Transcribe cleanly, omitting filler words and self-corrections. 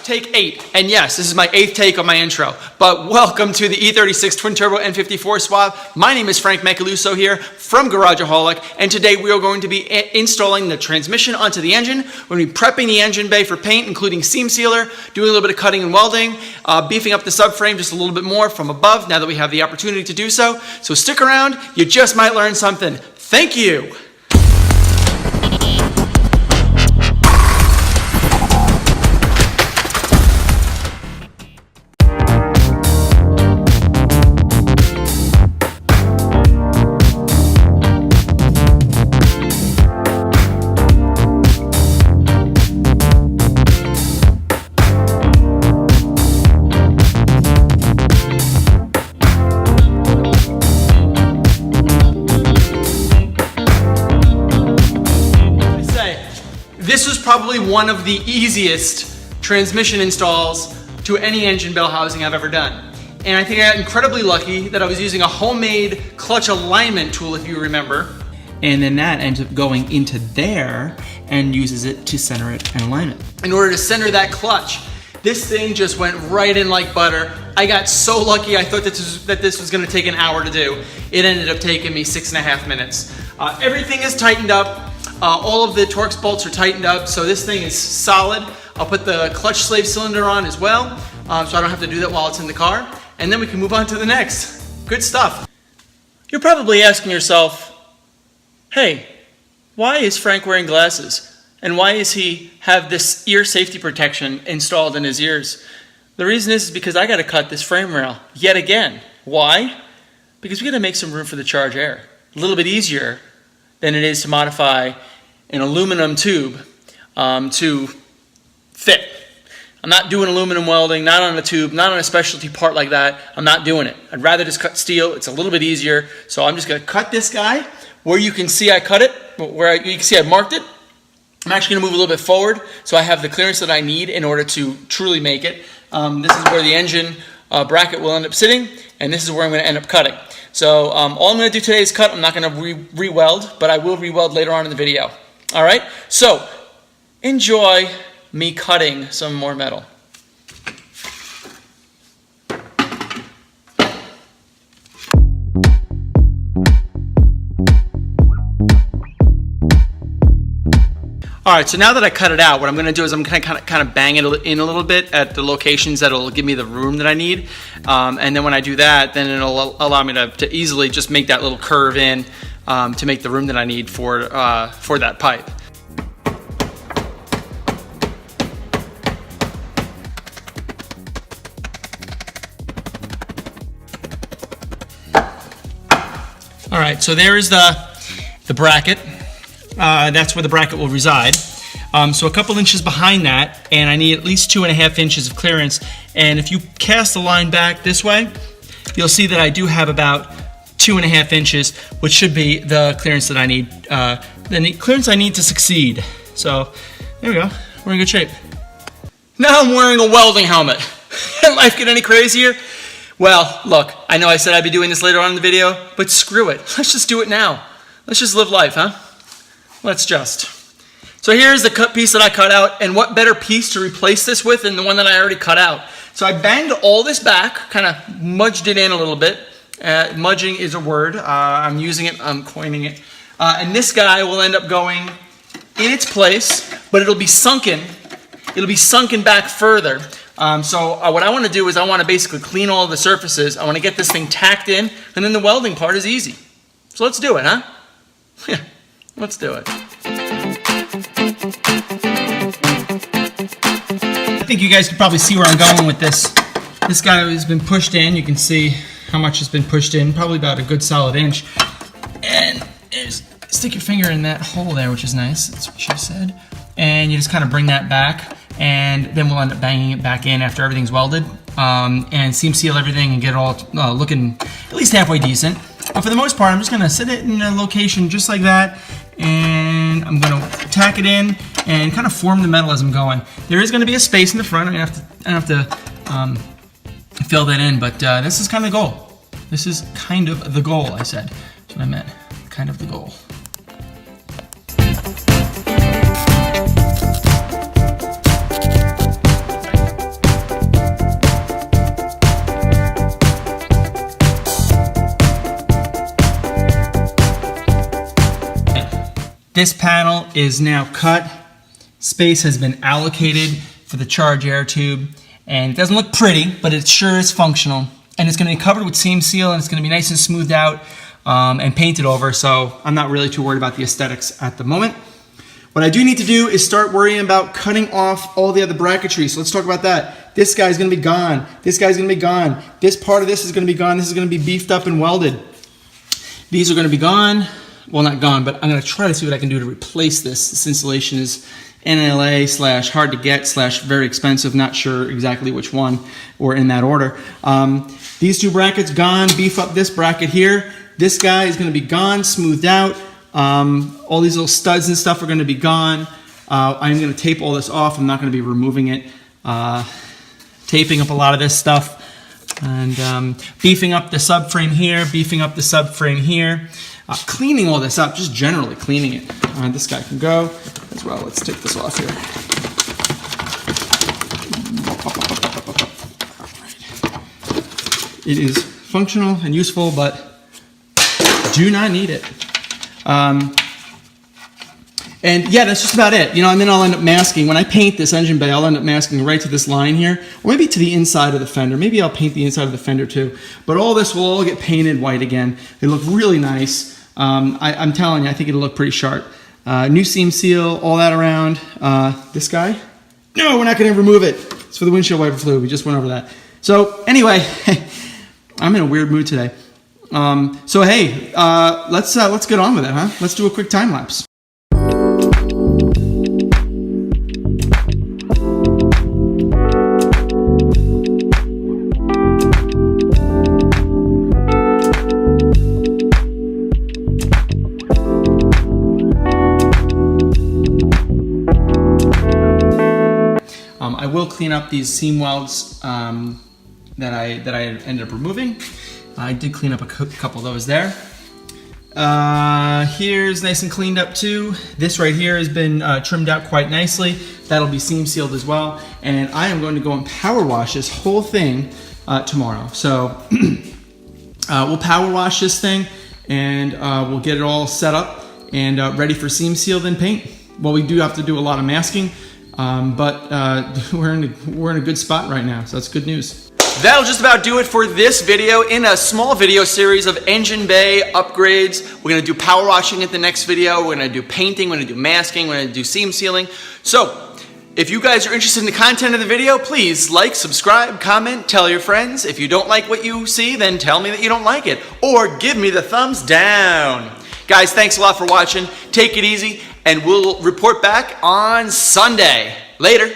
take 8. And yes, this is my 8th take on my intro. But welcome to the E36 Twin Turbo N54 Swap. My name is Frank Macaluso here from Garageaholic, and today we are going to be installing the transmission onto the engine. We're going to be prepping the engine bay for paint, including seam sealer, doing a little bit of cutting and welding, beefing up the subframe just a little bit more from above now that we have the opportunity to do so. So stick around, you just might learn something. Thank you. This was probably one of the easiest transmission installs to any engine bell housing I've ever done. And I think I got incredibly lucky that I was using a homemade clutch alignment tool, if you remember. And then that ends up going into there and uses it to center it and align it. In order to center that clutch, this thing just went right in like butter. I got so lucky. I thought that this was gonna take an hour to do. It ended up taking me 6.5 minutes. Everything is tightened up. All of the Torx bolts are tightened up, so this thing is solid. I'll put the clutch slave cylinder on as well, so I don't have to do that while it's in the car. And then we can move on to the next. Good stuff. You're probably asking yourself, hey, why is Frank wearing glasses? And why does he have this ear safety protection installed in his ears? The reason is because I gotta cut this frame rail yet again. Why? Because we gotta make some room for the charge air. A little bit easier than it is to modify an aluminum tube to fit. I'm not doing aluminum welding, not on a tube, not on a specialty part like that. I'm not doing it. I'd rather just cut steel. It's a little bit easier. So I'm just gonna cut this guy where you can see I cut it, you can see I marked it. I'm actually gonna move a little bit forward so I have the clearance that I need in order to truly make it. This is where the engine bracket will end up sitting, and this is where I'm gonna end up cutting. So all I'm going to do today is cut. I'm not going to re-weld, but I will re-weld later on in the video. All right? So enjoy me cutting some more metal. All right, so now that I cut it out, what I'm gonna do is I'm gonna kind of bang it in a little bit at the locations that'll give me the room that I need. And then when I do that, then it'll allow me to easily just make that little curve in to make the room that I need for that pipe. All right, so there is the bracket. That's where the bracket will reside. So a couple inches behind that, and I need at least 2.5 inches of clearance. And if you cast the line back this way, you'll see that I do have about 2.5 inches, which should be the clearance that I need, the clearance I need to succeed. So there we go, we're in good shape. Now I'm wearing a welding helmet. Can life get any crazier? Well, look, I know I said I'd be doing this later on in the video, but screw it. Let's just do it now. Let's just live life, huh? Let's just. So here's the cut piece that I cut out, and what better piece to replace this with than the one that I already cut out. So I banged all this back, kind of mudged it in a little bit. Mudging is a word. I'm using it, I'm coining it. And this guy will end up going in its place, but it'll be sunken. It'll be sunken back further. So what I want to do is I want to basically clean all the surfaces. I want to get this thing tacked in, and then the welding part is easy. So let's do it, huh? Yeah. Let's do it. I think you guys can probably see where I'm going with this. This guy has been pushed in. You can see how much has been pushed in, probably about a good solid inch. And stick your finger in that hole there, which is nice. That's what she said. And you just kind of bring that back, and then we'll end up banging it back in after everything's welded, and seam seal everything and get it all looking at least halfway decent. But for the most part, I'm just gonna set it in a location just like that, and I'm gonna tack it in and kind of form the metal as I'm going. There is gonna be a space in the front. I have to fill that in, but this is kind of the goal. This is kind of the goal, I said. That's what I meant, kind of the goal. This panel is now cut. Space has been allocated for the charge air tube. And it doesn't look pretty, but it sure is functional. And it's going to be covered with seam seal, and it's going to be nice and smoothed out and painted over. So I'm not really too worried about the aesthetics at the moment. What I do need to do is start worrying about cutting off all the other bracketry. So let's talk about that. This guy's going to be gone. This guy's going to be gone. This part of this is going to be gone. This is going to be beefed up and welded. These are going to be gone. Well, not gone, but I'm going to try to see what I can do to replace this. This installation is NLA / hard to get / very expensive. Not sure exactly which one or in that order. These two brackets gone. Beef up this bracket here. This guy is going to be gone, smoothed out. All these little studs and stuff are going to be gone. I'm going to tape all this off. I'm not going to be removing it. Taping up a lot of this stuff. And beefing up the subframe here, beefing up the subframe here. Cleaning all this up, just generally cleaning it. This guy can go as well. Let's take this off here. It is functional and useful, but do not need it. And yeah, that's just about it. You know, and then I'll end up masking. When I paint this engine bay, I'll end up masking right to this line here, or maybe to the inside of the fender. Maybe I'll paint the inside of the fender too. But all this will all get painted white again. They look really nice. I'm telling you, I think it'll look pretty sharp. New seam seal, all that around. This guy? No, we're not going to remove it. It's for the windshield wiper fluid. We just went over that. So anyway, I'm in a weird mood today. So hey, let's get on with it, huh? Let's do a quick time lapse. I will clean up these seam welds that I ended up removing. I did clean up a couple of those there. Here's nice and cleaned up too. This right here has been trimmed out quite nicely. That'll be seam sealed as well. And I am going to go and power wash this whole thing tomorrow. So we'll power wash this thing, and we'll get it all set up and ready for seam seal, then paint. Well, we do have to do a lot of masking. But we're in a good spot right now, so that's good news. That'll just about do it for this video in a small video series of engine bay upgrades. We're going to do power washing in the next video. We're going to do painting. We're going to do masking. We're going to do seam sealing. So if you guys are interested in the content of the video, please like, subscribe, comment, tell your friends. If you don't like what you see, then tell me that you don't like it, or give me the thumbs down. Guys, thanks a lot for watching. Take it easy, and we'll report back on Sunday. Later.